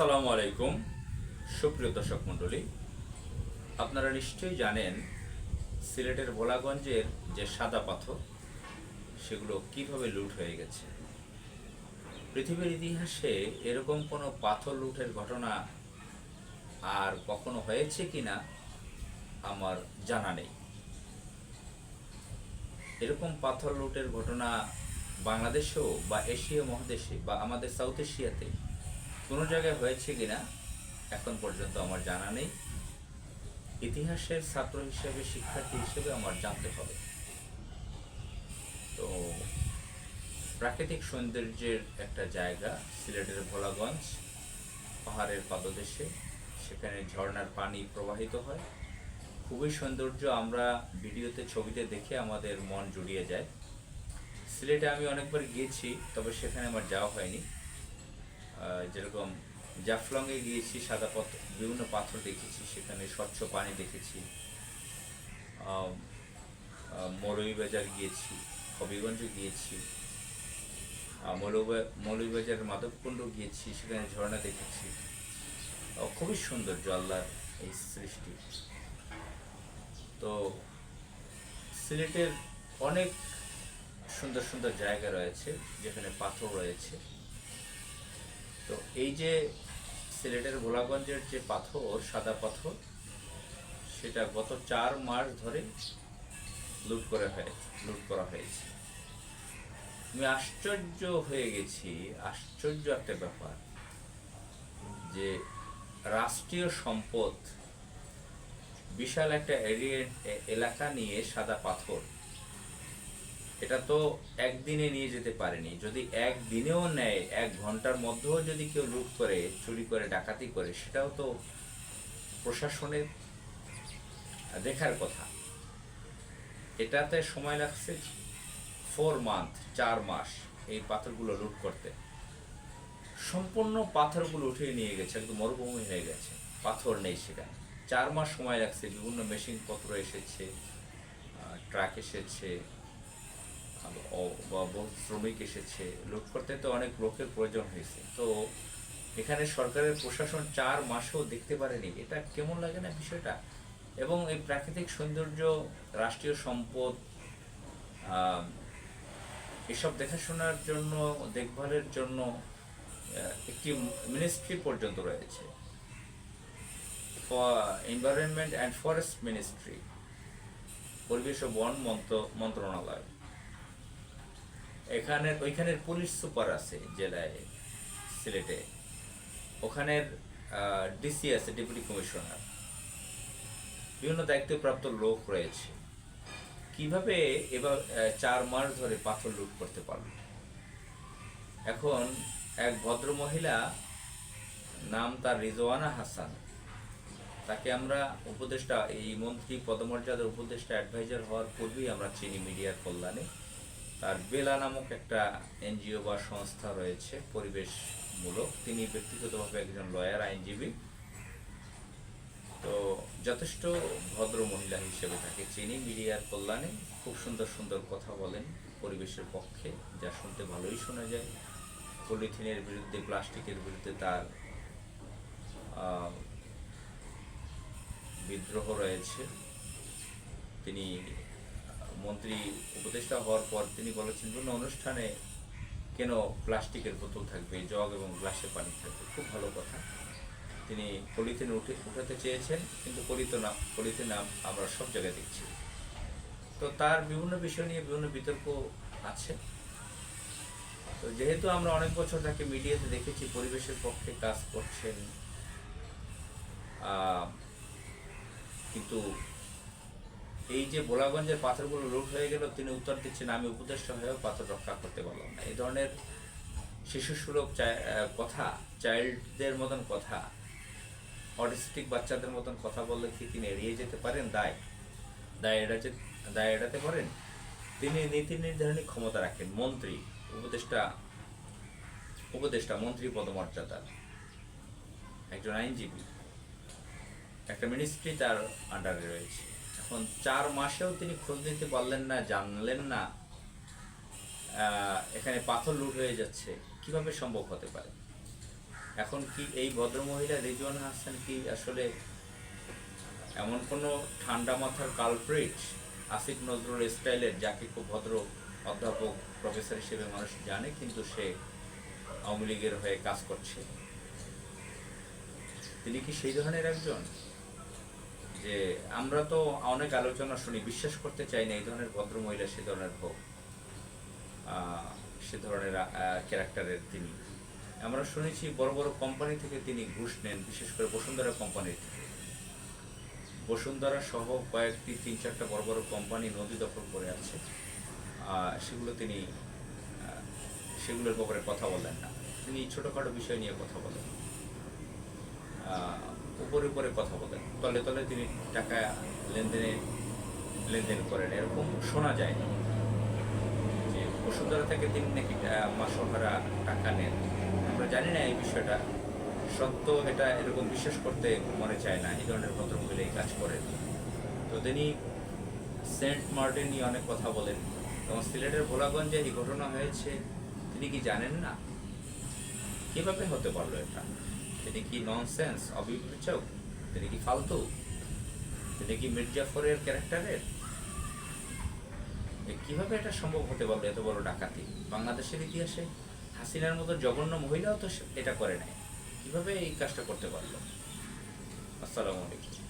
আসসালামু আলাইকুম সুপ্রিয় দর্শক মণ্ডলী, আপনারা নিশ্চয়ই জানেন সিলেটের ভোলাগঞ্জের যে সাদা পাথর সেগুলো কিভাবে লুট হয়ে গেছে। পৃথিবীর ইতিহাসে এরকম কোনো পাথর লুটের ঘটনা আর কখনো হয়েছে কিনা আমার জানা নেই। এরকম পাথর লুটের ঘটনা বাংলাদেশেও বা এশিয়া মহাদেশে বা আমাদের সাউথ এশিয়াতে কোনো জায়গায় হয়েছে কিনা এখন পর্যন্ত আমার জানা নেই। ইতিহাসের ছাত্র হিসেবে, শিক্ষার্থী হিসেবে আমার জানতে হবে। তো প্রাকৃতিক সৌন্দর্যের একটা জায়গা সিলেটের ভোলাগঞ্জ, পাহাড়ের পাদদেশে, সেখানে ঝর্ণার পানি প্রবাহিত হয়, খুবই সৌন্দর্য। আমরা ভিডিওতে, ছবিতে দেখে আমাদের মন জুড়িয়ে যায়। সিলেটে আমি অনেকবার গিয়েছি, তবে সেখানে আমার যাওয়া হয়নি। যেরকম জাফলংয়ে গিয়েছি, সাদা পাথর, বিভিন্ন পাথর দেখেছি, সেখানে স্বচ্ছ পানি দেখেছি। মৌলভীবাজার গিয়েছি, হবিগঞ্জে গিয়েছি, মৌলভীবাজারের মাধবকুণ্ড গিয়েছি, সেখানে ঝর্ণা দেখেছি। খুবই সৌন্দর্য আল্লাহর এই সৃষ্টি। তো সিলেটের অনেক সুন্দর সুন্দর জায়গা রয়েছে যেখানে পাথর রয়েছে। তো এই যে সিলেটের ভোলাগঞ্জের যে পাথর, সাদা পাথর, সেটা গত 4 মাস ধরে লুট করা হয়েছে। আমি আশ্চর্য হয়ে গেছি, আশ্চর্য একটা ব্যাপার যে রাষ্ট্রীয় সম্পদ, বিশাল একটা এলাকা নিয়ে সাদা পাথর, এটা তো একদিনে নিয়ে যেতে পারেনি। যদি একদিনেও নেয়, 1 ঘন্টার মধ্যেও যদি কেউ লুট করে, চুরি করে, ডাকাতি করে, সেটাও তো প্রশাসনের দেখার কথা। এটাতে সময় লাগছে 4 মাস এই পাথরগুলো লুট করতে। সম্পূর্ণ পাথরগুলো উঠিয়ে নিয়ে গেছে, একদম মরুভূমি হয়ে গেছে, পাথর নেই সেখানে। 4 মাস সময় লাগছে, বিভিন্ন মেশিন পত্র এসেছে, ট্রাক এসেছে, বহু শ্রমিক এসেছে। লুট করতে তো অনেক লোকের প্রয়োজন হয়েছে। তো এখানে সরকারের প্রশাসন 4 মাসেও দেখতে পারেনি। এটা কেমন লাগে না বিষয়টা? এবং এই প্রাকৃতিক সৌন্দর্য, রাষ্ট্রীয় সম্পদ, এসব দেখাশোনার জন্য, দেখভালের জন্য একটি মিনিস্ট্রি পর্যন্ত রয়েছে, এনভায়রনমেন্ট অ্যান্ড ফরেস্ট মিনিস্ট্রি, পরিবেশ ও বন মন্ত্রণালয়। ওইখানের পুলিশ সুপার আছে জেলায়, সিলেটে। ওখানের ডিসি আছে, ডেপুটি কমিশনার, বিভিন্ন দায়িত্বপ্রাপ্ত লোক রয়েছে। কিভাবে এবার 4 মাস ধরে পাথর লুট করতে পারল? এখন এক ভদ্র মহিলা, নাম তার রিজওয়ানা হাসান, তাকে আমরা উপদেষ্টা, এই মন্ত্রী পদমর্যাদার উপদেষ্টা, অ্যাডভাইজার হওয়ার পূর্বেই আমরা চিনি মিডিয়ার কল্যাণে। তার বেলা নামক একটা এনজিও বা সংস্থা রয়েছে পরিবেশমূলক। তিনি ব্যক্তিগতভাবে একজন লয়ার, আইনজীবী। তো যথেষ্ট ভদ্র মহিলা হিসেবে তাকে চিনি মিডিয়ার কল্যাণে। খুব সুন্দর সুন্দর কথা বলেন পরিবেশের পক্ষে, যা শুনতে ভালোই শোনা যায়। পলিথিনের বিরুদ্ধে, প্লাস্টিকের বিরুদ্ধে তার বিদ্রোহ রয়েছে। তিনি মন্ত্রী উপদেষ্টা হওয়ার পর তিনি বলেছেন, কোনো অনুষ্ঠানে কেন প্লাস্টিকের বোতল থাকবে, জগ এবং গ্লাসে পানি থাকবে। খুব ভালো কথা। তিনি পলিথিন উঠাতে চেয়েছেন, কিন্তু পলিথিন আমরা সব জায়গায় দেখছি। তো তার বিভিন্ন বিষয় নিয়ে বিভিন্ন বিতর্ক আছে। তো যেহেতু আমরা অনেক বছর তাকে মিডিয়াতে দেখেছি পরিবেশের পক্ষে কাজ করছেন, কিন্তু এই যে ভোলাগঞ্জের পাথরগুলো লুট হয়ে গেল, তিনি উত্তর দিচ্ছেন, আমি উপদেষ্টা হয়েও পাথর রক্ষা করতে পারলাম না। এই ধরনের শিশুসুলভ কথা, চাইল্ডদের মতন কথা, অটিস্টিক বাচ্চাদের মতন কথা বললে কি তিনি এড়িয়ে যেতে পারেন? দায় এড়াতে পারেন? তিনি নীতি নির্ধারণী ক্ষমতা রাখেন, মন্ত্রী, উপদেষ্টা, মন্ত্রী পদমর্যাদার একজন আইনজীবী, একটা মিনিস্ট্রি তার আন্ডারে রয়েছে। এখন 4 মাসেও তিনি খোঁজ নিতে পারলেন না, জানলেন না এখানে পাথর লুট হয়ে যাচ্ছে। কিভাবে সম্ভব হতে পারে? এখন কি এই ভদ্রমহিলা রিজওয়ানা হাসান কি আসলে এমন কোনো ঠান্ডা মাথার কালপ্রিট, আসিফ নজরুল স্টাইলের, যাকে খুব ভদ্র অধ্যাপক প্রফেসর হিসেবে মানুষ জানে, কিন্তু সে আওয়ামী লীগের হয়ে কাজ করছে? তিনি কি সেই ধরনের একজন? যে আমরা তো অনেক আলোচনা শুনি, বিশ্বাস করতে চাই না এই ধরনের ভদ্রমহিলা সে ধরনের হোক, সে ধরনের ক্যারেক্টারের তিনি। আমরা শুনেছি বড় বড় কোম্পানি থেকে তিনি ঘুষ নেন, বিশেষ করে বসুন্ধরা কোম্পানির থেকে। বসুন্ধরা সহ কয়েকটি 3-4টা বড় বড় কোম্পানি নদী দখল করে আছে, সেগুলো তিনি সেগুলোর ব্যাপারে কথা বলেন না। তিনি ছোটোখাটো বিষয় নিয়ে কথা বলেন, উপরে উপরে কথা বলেন, তলে তলে তিনি টাকা লেনদেন করেন, এরকম শোনা যায় না যে বসুন্ধরা থেকে তিনি নাকি মাসহারা টাকা নেন। আমরা জানি না এই বিষয়টা সত্য, এটা এরকম বিশ্বাস করতে মনে চায় না এই ধরনের ভদ্রমহিলা এই কাজ করেন। তো তিনি সেন্ট মার্টিন নিয়ে অনেক কথা বলেন, এবং সিলেটের ভোলাগঞ্জে এই ঘটনা হয়েছে তিনি কি জানেন না? কীভাবে হতে পারলো এটা? তিনি কি ননসেন্স, অবিবেচক? তিনি কি ফালতু? তিনি কি মির্জাফরের ক্যারেক্টারের? কিভাবে এটা সম্ভব হতে পারলো? এত বড় ডাকাতি বাংলাদেশের ইতিহাসে হাসিনার মতো জঘন্য মহিলাও তো এটা করে নাই, কিভাবে এই কাজটা করতে পারলো? আসসালামু আলাইকুম।